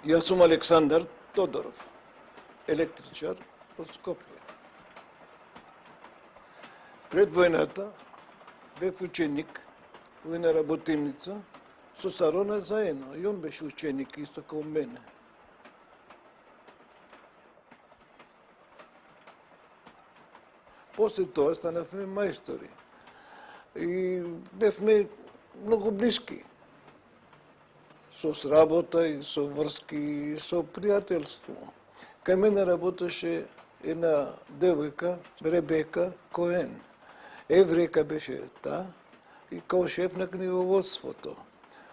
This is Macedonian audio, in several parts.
Јас сум Александар Тодоров, електричар од Скопје. Пред војната бев ученик во една работилница со Сарона заедно. И он беше ученик исто како мене. После тоа станавме мајстори. И бевме многу блиски. Со сработа и со врски и со пријателство. Кај мене работеше една девојка, Ребека Коен. Еврејка беше таа и као шеф на книговодството.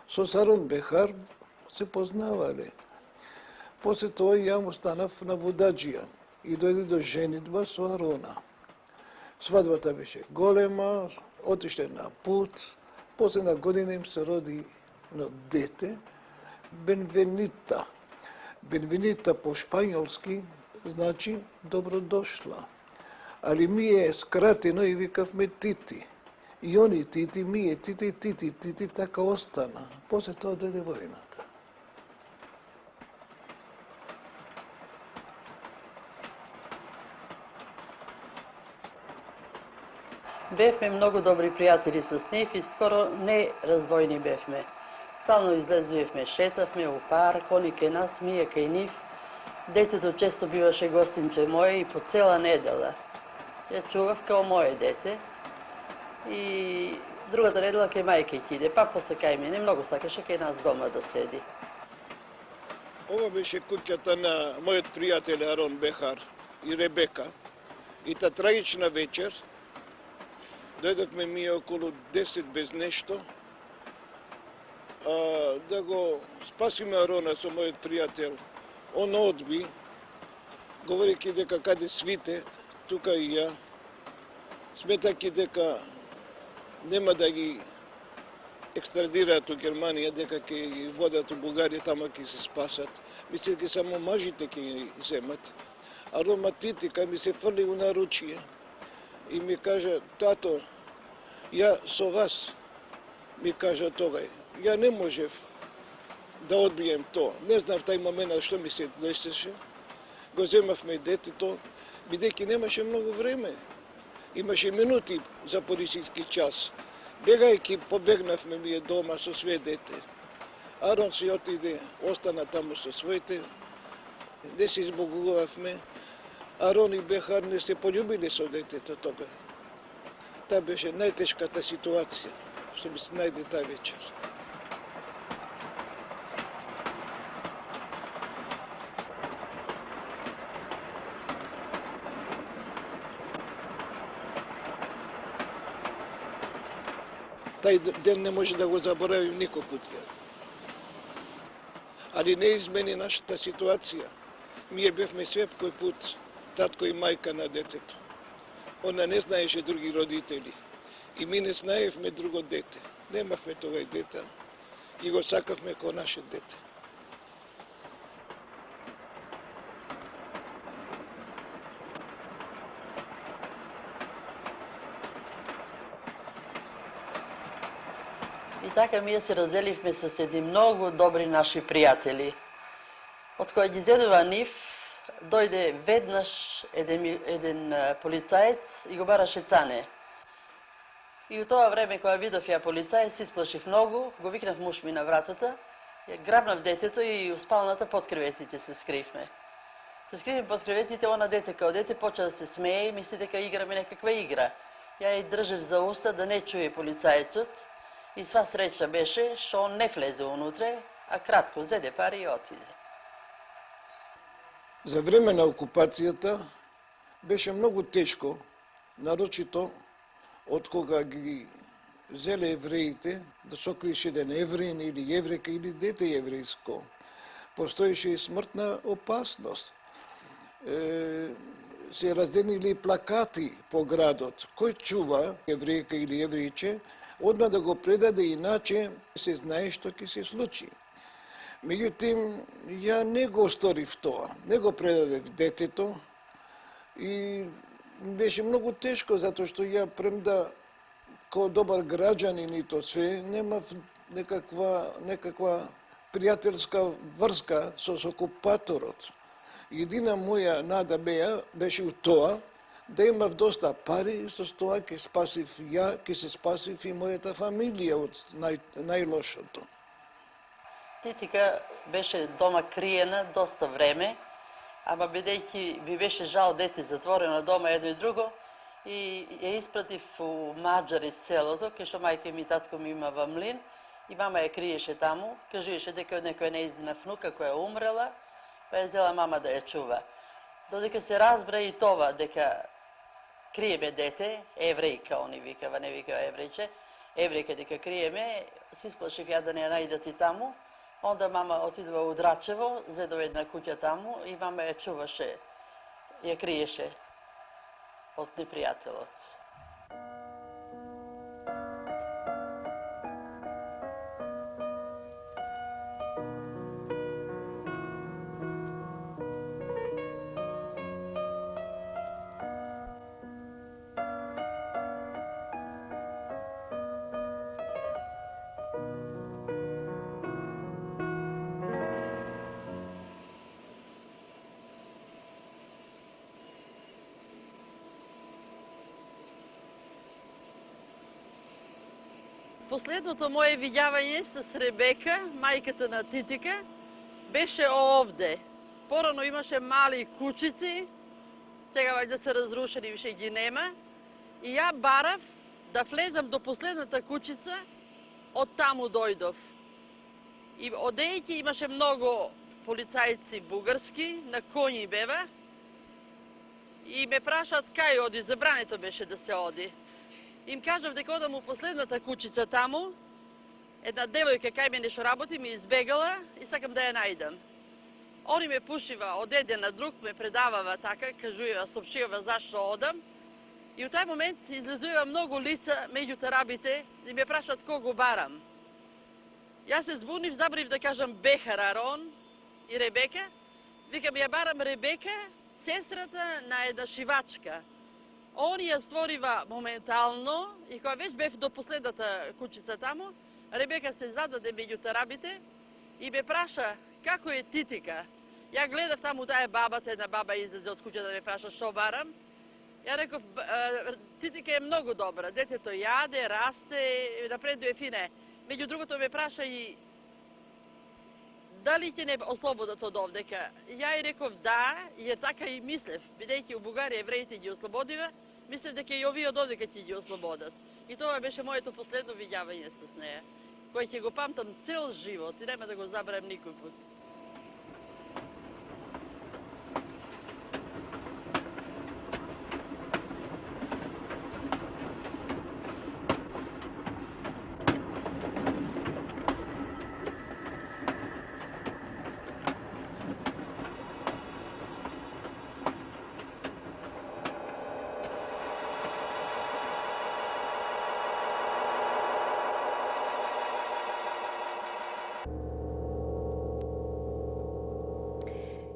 Со Сарон Бехар се познавале. После тоа ја му станав на водаџија и дојде до женитба со Арона. Свадбата беше голема, отишле на пут, после на година им се роди едно дете, Бенвенита. Бенвенита по шпањолски значи добродошла. Али ние скратено и викавме Тити. И они Тити, ние Тити, Тити, Тити, така остана. После тоа дојде војната. Бевме многу добри пријатели с нив и скоро не раздвојни бевме. Стално излезувевме, шетавме у парк, они кај нас, ние кај нив. Детето често биваше гостинче моје и по цела недела. Ја чував као моје дете. И другата недела кај мајка ќе иде, па после кај мене, многу сакаше кај нас дома да седи. Ова беше куќата на мојот пријател Арон Бехар и Ребека. И та трагична вечер дојдовме ми околу 10 без нешто, да го спасиме Арона со мојот пријател. Он одби, говорејќи дека каде свите, тука и ја, сметајќи дека нема да ги екстрадираат у Германија, дека ќе ги водат у Бугарија, тама ќе се спасат. Мисле дека само мажите ќе ги земат. Арома Тити кај ми се фрли у наручие и ми кажа: тато, ја со вас, ми кажа тогај. Ја не можев да одбием тоа. Не знав тај момент што ми се десеше. Го земавме детето, бидејќи немаше многу време. Имаше минути за полициски час. Бегајќи, побегнавме ние дома со све дете. Арон си отиде, остана таму со своите. Не се избогувавме. Арон и Бехар не се полюбиле со детето тога. Та беше најтешката ситуација што ми се најде таа вечер. Тај ден не може да го заборавим никој пат. Али не измени нашата ситуација. Ние бевме свепкој пут татко и мајка на детето. Она не знаеше други родители. И ми не знаевме друго дете. Немавме тогај дете. И го сакавме ко наше дете. И така ние се разделивме с едни многу добри наши пријатели. Од кој ги зедува нив, дојде веднаш еден полицаец и го бараше цане. И у тоа време кога видов ја полицаец, се исплашив многу, го викнав муж ми на вратата, ја грабнав детето и у спалната под креветите се скривме. Се скривме под креветите, она дете као дете почна да се смее и мисли дека играме некаква игра. Ја ја држев за уста да не чуе полицаецот и сва среќа беше што он не влезе унутре, а кратко зеде пари и отиде. За време на окупацијата беше многу тешко, нарочито од кога ги зеле евреите, да сокриеш еден евреин или еврејка или дете еврејско. Постоеше и смртна опасност. Се разденили плакати по градот. Кој чува еврејка или еврејче, одма да го предаде, иначе се знае што ќе се случи. Меѓутоа, ја не го сторив тоа, не го предадев детето и беше многу тешко, затоа што ја премда како добар граѓанин и тоа све, немав некаква пријателска врска со окупаторот. Едина моја нада беше у тоа да имав доста пари и со тоа ќе се спасив и мојата фамилија од најлошото. Титика беше дома криена доста време, ама бидејќи ми беше жал дете затворено дома едно и друго, и ја испратив у Маџари селото, кај што мајка ми и татко ми имава млин, и мама ја криеше таму, кажуваше дека од некоја неизина внука која умрела, па ја зела мама да ја чува. Додека се разбра и това, дека криеме дете, еврејка, они викава, не викава еврејче, еврејка дека криеме, си сплашив ја да не ја најдат и таму. Онда мама отидува у Драчево, зедова една куќа таму и мама ја чуваше, ја криеше од непријателот. Последното мое видјавање с Ребека, мајката на Титика, беше овде. Порано имаше мали кучици, сега вајде се разрушени, више ги нема. И ја барав да влезам до последната кучица, од таму дојдов. И одејќи имаше многу полицајци бугарски, на коњи бева, и ме прашаат кај оди, забрането беше да се оди. Им кажав дека одам у последната кучица таму, една девојка кај мене што работи ми избегала и сакам да ја најдам. Они ме пушива од еден на друг, ме предавава така, кажува, соопштива зашто одам. И у тај момент излезува многу лица меѓу тарабите и ме прашат кого барам. Јас се збунив, забрив да кажам Бехар Арон и Ребека. Викам, ја барам Ребека, сестрата на една шивачка. Они ја створива моментално и кога веќе бев до последната кучица таму, Ребека се зададе меѓу тарабите и ме праша како е Титика. Ја гледав таму таа бабата, една баба излезе од куќа да ме праша што барам. Ја реков, Титика е многу добра, детето јаде, расте, напредуе фине. Меѓу другото ме праша и дали ќе не ослободат од овдека? Ја и реков да, jer така и мислев, бидејќи у Бугарија евреите ги ослободива, мислев дека и овие од овдека ќе ги ослободат. И тоа беше моето последно видјавање с неја, кој ќе го памтам цел живот и нема да го забравам никој пат.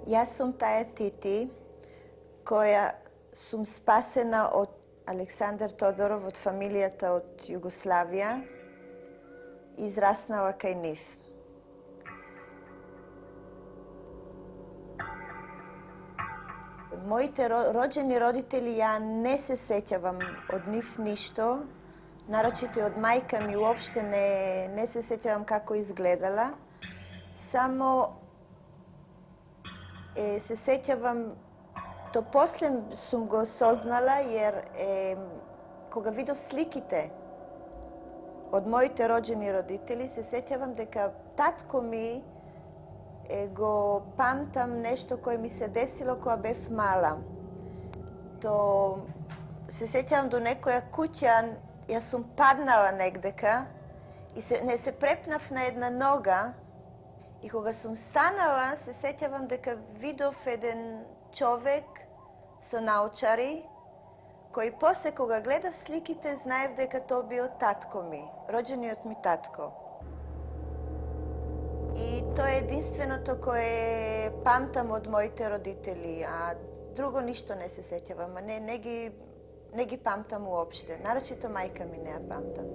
Јас сум таја Тити, која сум спасена од Александар Тодоров, од фамилијата од Југославија, израснала кај нив. Моите роđени родители, ја не се сеќавам од нив ништо, нарочито од мајка ми уопште не се сеќавам како изгледала, само се сеќавам, то после сум го сознала, jer кога видов сликите од моите роđени родители, се сеќавам дека татко ми го памтам нешто кое ми се десило кога бев мала. То се сеќавам до некоја куќа, јас сум паднала негдека и не се препнав на една нога. И кога сум станала, се сеќавам дека видов еден човек со научари, кој после кога гледав сликите, знаев дека тоа бил татко ми, роđениот ми татко. И тоа е единственото кое памтам од моите родители, а друго ништо не се сеќавам, не ги памтам уопште, нарочито мајка ми не ја памтам.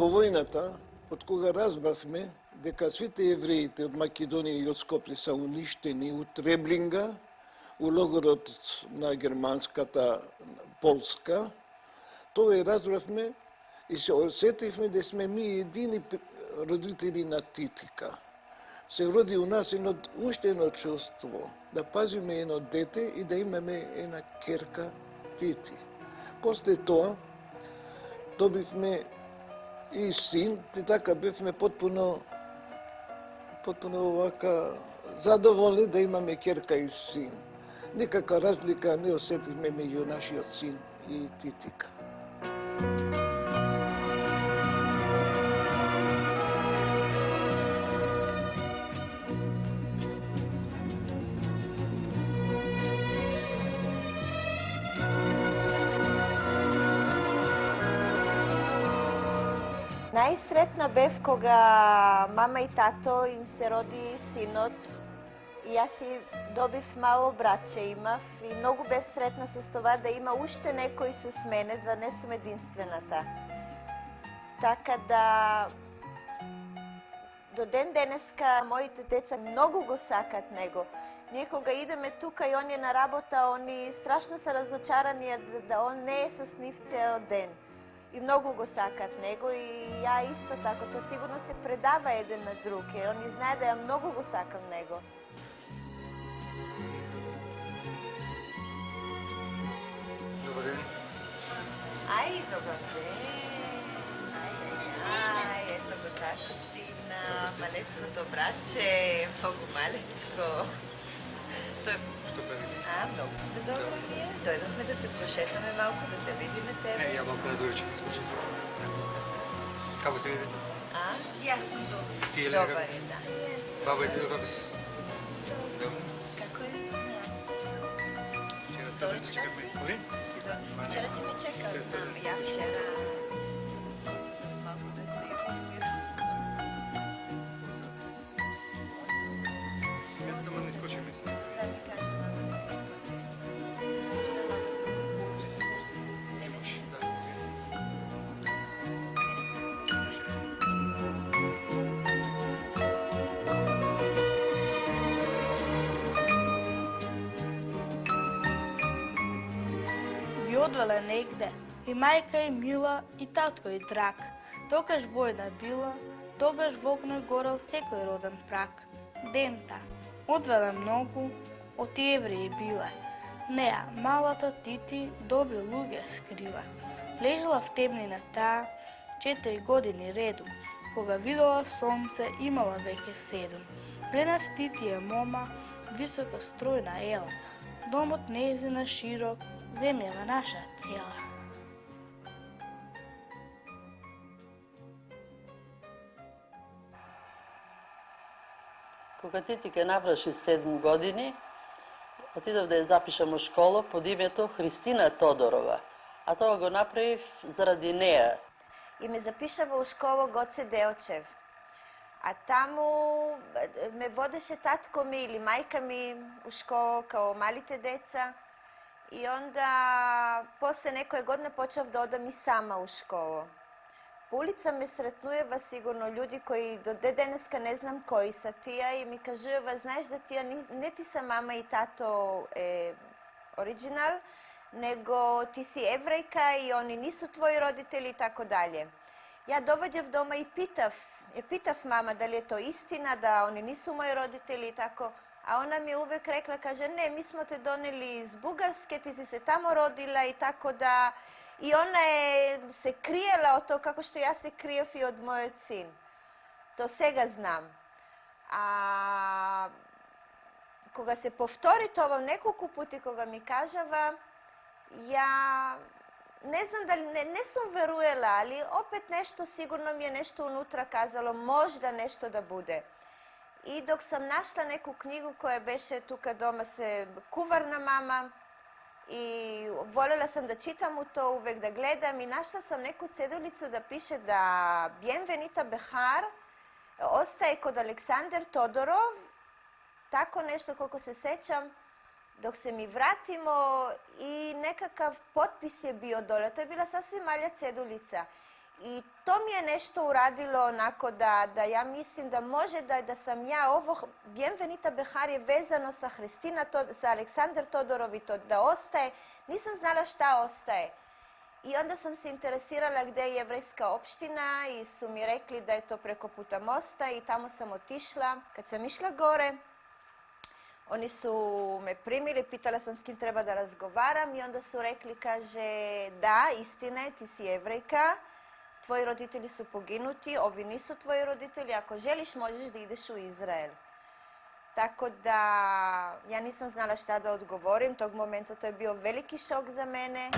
По војната, од кога разбавме дека сите евреите од Македонија и од Скопје се уништени у Треблинга, у логорот на германската Полска, тоа разбравме и се осетивме да сме ми едини родители на Титика. Се роди у нас уште едно чувство, да пазиме едно дете и да имаме една керка Тити. После тоа, добивме и син, и така бевме потпуно овака задоволни да имаме керка и син. Никаква разлика не осетивме меѓу нашиот син и Титика. Најсретна бев кога мама и тато им се роди синот и јас си добив мало братче имав и многу бев сретна с това да има уште некој с мене, да не сум единствената. Така да до ден денеска моите деца многу го сакат него. Ние кога идеме тука и он е на работа, они страшно се разочарани да он не е с нив цел ден. И многу го сакат него и ја исто тако. То сигурно се предава еден на друг, jer они знае да ја многу го сакам него. Добар ден. Ај, добар ден. Ај, ето го тато стигна. Малецкото братче, многу малецко. Тој... Што правите? Многу сме добро ние. Дојдовме да се прошетаме малку, да те видиме тебе. Ја малку на доричам, искочам. Како се видите? Јас сум добра. Ти е Добар како е, да. Баба и дедо како се? Добро. Како е? Вторичка си? Коли? Вчера си ме чекал, знам. Ја вчера... Малку да се излифтирам. Ето не искочиме се. Да ви кажа, малко да изкочи. Možda малко да... Не може. Да. Мене сме го да Ги одвеле негде, и мајка и мила, и татко и драг. Тогаш војна била, тогаш во огнј горел секој роден прак. Дента, одвеле многу, од евреи биле. Неа, малата Тити, добри луѓе скриле. Лежала в темнина таа, 4 години редом. Кога видела сонце, имала веќе 7. Денес Тити е мома, висока стројна ела. Домот нејзина широк, земјава наша цела. Кога Титика наврши 7 години, отидов да ја запишам у школа под името Христина Тодорова. А тоа го направив заради неа. И ме запишава у школа Гоце Делчев. А таму ме водеше татко ми или мајка ми у школа као малите деца. И онда, после некоја година почнав да одам и сама у школа. По улица ме сретнуева сигурно луѓе кои до денеска не знам кои са тија и ми кажува, знаеш да тија не ти са мама и тато оригинал, него ти си еврејка и они нису твои родители и тако далje. Ја доваѓав дома и питав мама дали е то истина, да они нису мои родители и тако. А она ми увек рекла, каже, не, ми смо те донели из Бугарске, ти си се тамо родила и тако да... И она се криела од тоа како што јас се криев и од мојот син. То сега знам. А кога се повтори тоа неколку пути, кога ми кажава, ја не знам дали не сум веруела, али опет нешто сигурно ми е нешто унутра казало, можда нешто да буде. И док сам нашла неку книгу која беше тука дома се куварна мама и волела сам да читам у тоа, увек да гледам и нашла сам неку цедулицу да пише да Bienvenita Behar остае код Александер Тодоров, тако нешто колку се сеќам, док се ми вратимо и некакав потпис е био доле. Тоа е била сасвим маља цедулица. I to mi je nešto uradilo onako da ja mislim da može da sam ja ovo Bienvenita Behar je vezano sa sa Aleksandar Todorov i to da ostaje. Nisam znala šta ostaje. I onda sam se interesirala gdje je jevrejska opština i su mi rekli da je to preko puta mosta i tamo sam otišla. Kad sam išla gore, oni su me primili, pitala sam s kim treba da razgovaram i onda su rekli, kaže, da, istina je, ti si jevrejka, tvoji roditelji su poginuti, ovi nisu tvoji roditelji, ako želiš možeš da ideš u Izrael. Tako da ja nisam znala šta da odgovorim, tog momenta to je bio veliki šok za mene.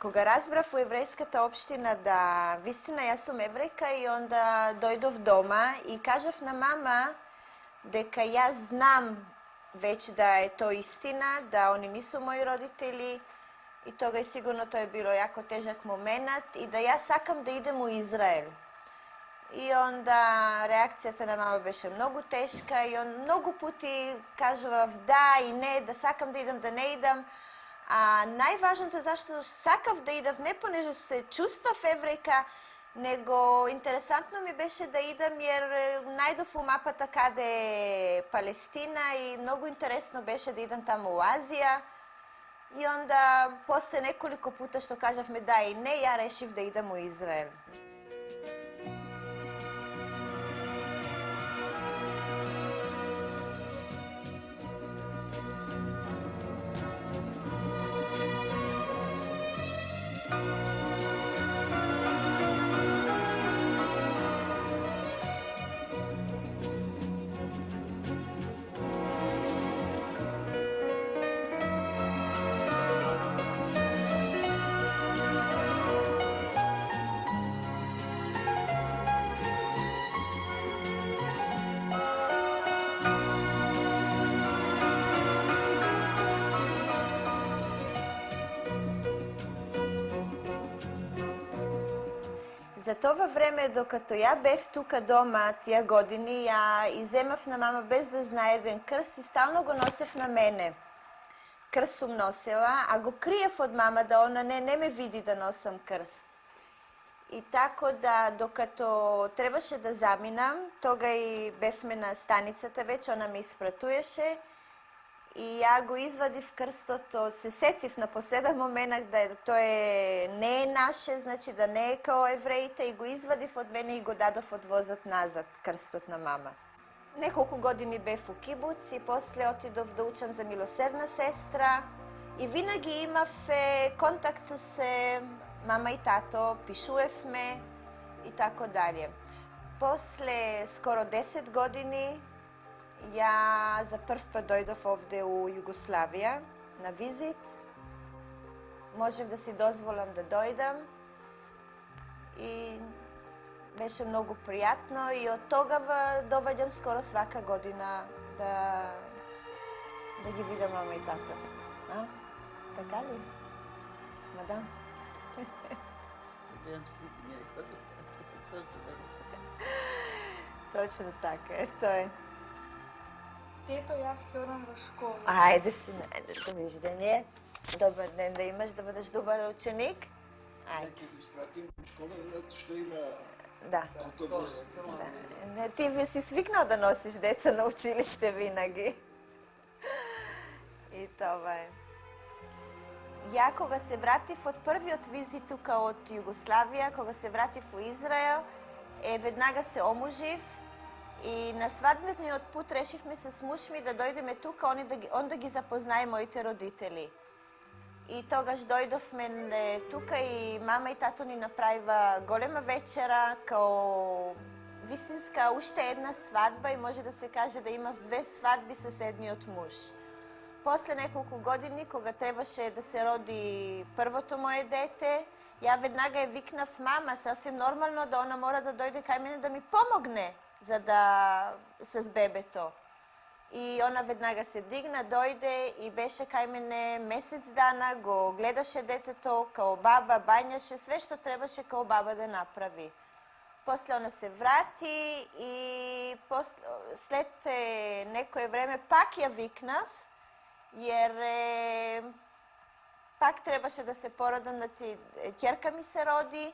Koga razbrav u jevrejskата opština da vistina ja sam jevrejka i onda dojdov doma i kažev na mama deka ja znam već da je to istina, da oni nisu moji roditelji i toga je sigurno to je bilo jako težak moment i da ja sakam da idem u Izrael. I onda reakcija na mama beše mnogo teška i on mnogo puti kažev da i ne, da sakam da idem, da ne idem. A najvažno to je zašto sakav da idem, ne poneže se čustva jevrejka, nego interesantno mi beše da idem jer najdov u mapata kada je Palestina i mnogo interesno beše da idem tamo u Azija. I onda posle nekoliko puta što kažav me da i ne, ja rešiv da idem u Izrael. За това време, докато я бев тука дома тия години, я иземав на мама без да знае един кръст и стално го носев на мене. Кръст сум носела, а го криев от мама да она не ме види да носам кръст. И тако да, докато трябваше да заминам, тога и бевме на станицата вече, она ме изпратуеше и я го извадив кръстото, се сетив на последен момент да не е наше, значи да не е као евреите и го извадив от мене и го дадов от возот назад, кръстот на мама. Неколко години бев у кибуц и после отидов да учам за милосердна сестра и винаги имав контакт с мама и тато, пишуевме и тако далje. После скоро 10 години ja za prv put dojdov ovde u Jugoslavija na vizit. Možem da si dozvolam da dojdem i беше много приятно и от тогава доведем скоро свака година да ги видя мама и тато. А? Така ли? Мадам? Точно така. Ето е. Тето, јас ќе одам во школа. Ajde si, ajde, doviđenje. Dobar den da imaš, da budeš dobar učenik. Ajde. Ќе ги спратим у школа, zato što ima Da. autobus. Da. Ne, ti si sviknao da nosiš deca na učilište vinaги. I това е. Ja koga se vrativ od prviот vizit тука od Jugoslavija, koga se vrativ u Izrael, веднага се омужив и на свадбениот пут решивме с муж ми да дојдеме тука, он да ги запознае моите родители. И тогаш дојдовме тука и мама и тато ни направива голема вечера, као вистинска уште една свадба и може да се каже да имав две свадби с едниот муж. Posle nekoliko godini, koga trebаше da se rodi prvото moje dete, ja vednaga je viknav mama, sasvim normalno da ona mora da dojde kaj mene da mi pomogne za da s bebeto. I ona vednaga se digna, dojde i beše kaj mene mesec dana, go gledaše deteto kao baba, banjaše, sve što trebaše kao baba da napravi. Posle ona se vrati i sled nekoje vreme pak ja viknav, jer pak trebaše da se porodam, znači ćerka mi se rodi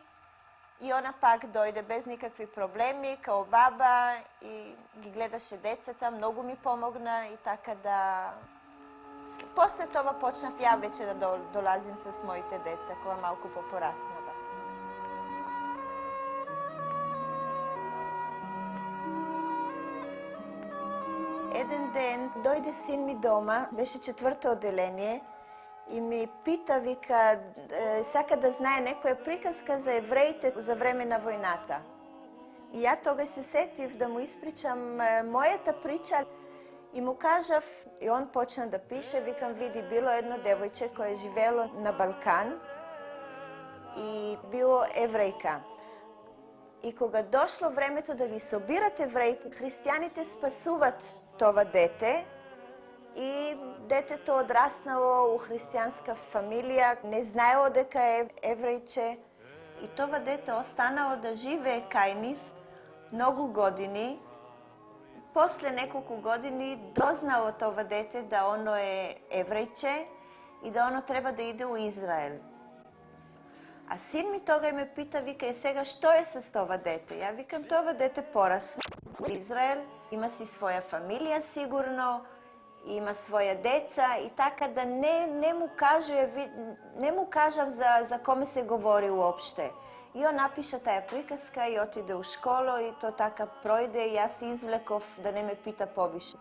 i ona pak dojde bez nikakvih problemi kao baba i gledaše deceta, mnogo mi pomogna i така da posle toga počnav ja već da dolazim sa svojite deca koja malko poporasnava. Jedan den dojde sin mi doma, беше четвърто отделение, и ми пита, вика, сака да знае некоя приказка за евреите за време на войната. И ја тога се сетив да му испричам моята прича и му кажав, и он почна да пише, викам, види, било едно девојче koje je živelo na Balkan и било еврејка. И кога дошло времето да ги собират евреите, христијаните спасуват това дете и детето одраснало у християнска фамилија, не знаело дека е еврејче и това дете останало да живее кај нив многу години. После неколку години дознало това дете да оно е еврејче и да оно треба да иде у Израел. А син ми тога ме пита, вика, сега што е с това дете? Ја викам, това дете порасна у Израел, има си своја фамилија сигурно, има своја деца и така да не му кажав за коме се говори уопште. И он напиша таја приказка и отиде у школу и то така пројде и јас се извлеков да не ме пита побише.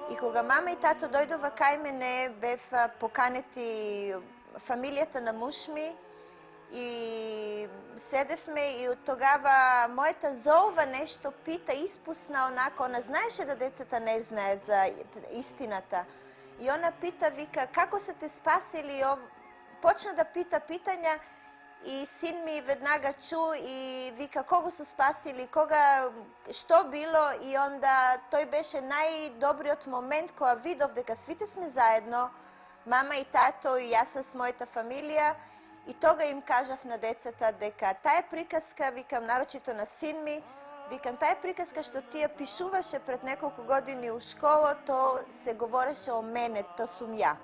И кога мама и тато дојдова кај мене, бев поканети фамилијата на муж ми и седевме и од тогава мојата зоува нешто пита, испусна онако, она знаеше да децата не знаат за истината. И она пита, вика, како се те спасили? Почна да пита питања и син ми веднага чу и вика, кого су спасили, кога, што било? И онда тој беше најдобриот момент кога видов дека свите сме заедно, мама и тато и јас с мојата фамилија, и тога им кажав на децата дека тая приказка, викам, нарочито на син ми, викам, тая приказка што ти ја пишуваше пред неколку години у школа, то се говореше о мене, то сум ја.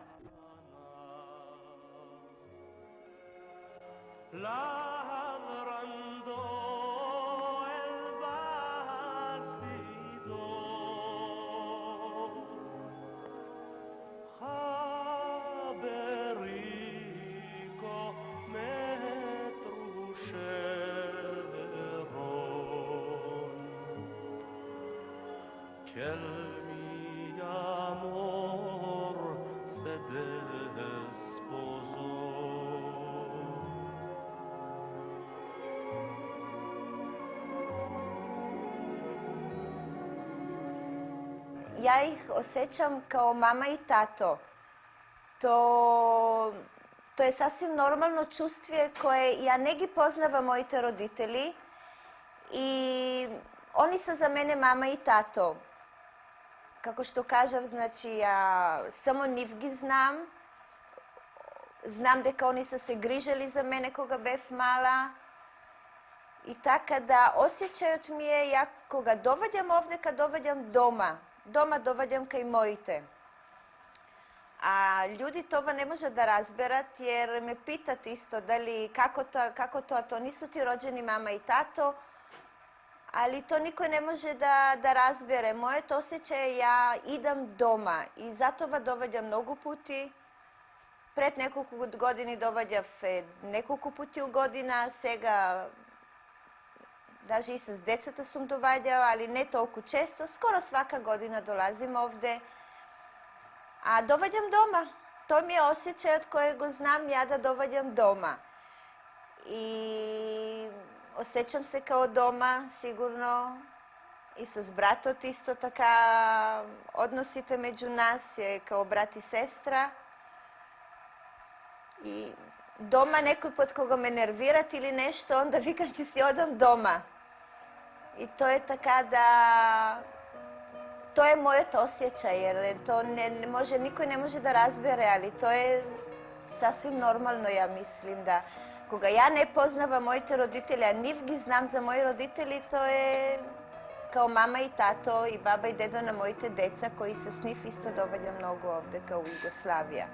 Ja ih osjećam kao mama i tato. To je sasvim normalno čustvije koje ja ne gi poznavam moите roditelji i oni su za mene mama i tato. Kako što kažem, znači ja samo njih gi znam. Znam deka oni su se griželi za mene koga bev mala. I така da osjećajot mi je, ja koga dovedjam ovde, kad dovedjam doma dovedjam kaj mojite. A ljudi tova ne može da razberat, jer me pitat isto da li, kako to nisu ti rođeni mama i tato, ali to niko ne može da razbere. Moje to osjećaje, ja idam doma i zato va dovedjam mnogo puti. Pred nekoliko godini dovedjav nekoliko puti u godina, сега даже и с децата сум доваѓала, ali не толку често. Скоро свака година долазим овде. А доваѓам дома. Тој ми е осеќајот кој го знам ја да доваѓам дома. И осеќам се као дома, сигурно. И с братот исто така односите меѓу нас е као брат и сестра. И дома некој пат кога ме нервират или нешто, онда викам че си одам дома. И тоа е така да... Тоа е мојот осjećај, jer to не може, никој не може да разбере, али тоа е сасвим нормално, ја мислим, да. Кога ја не познавам моите родители, а нив ги знам за мои родители, тоа е као мама и тато и баба и дедо на моите деца, кои се с нив исто довеѓа многу овде као Југославија.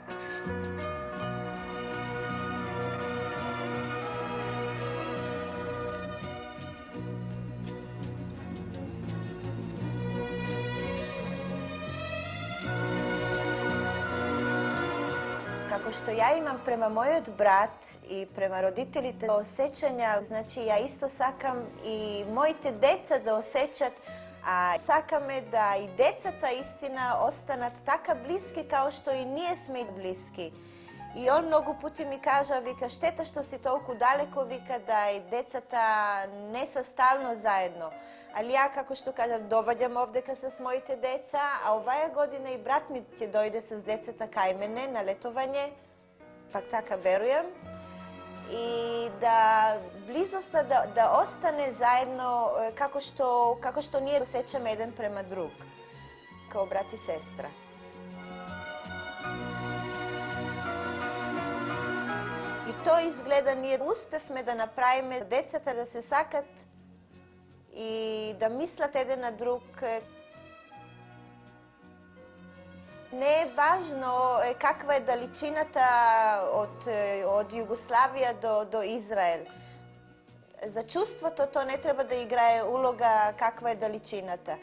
Како што ја имам према мојот брат и према родителите осеќања, значи ја исто сакам и моите деца да осеќат, а сакаме да и децата истина останат така блиски као што и ние сме блиски. И он многу пути ми кажа, вика, штета што си толку далеко, вика, да и децата не се стално заедно. Али ја, како што кажам, доваѓам овдека с моите деца, а оваја година и брат ми ќе дојде с децата кај мене на летување, пак така верујам. И да близоста да остане заедно како што ние осеќаме еден према друг, као брат и сестра. И тоа изгледа, ние успевме да направиме децата да се сакат и да мислат еден на друг. Не е важно каква е далечината од Југославија до Израел. За чувството тоа не треба да играе улога каква е далечината.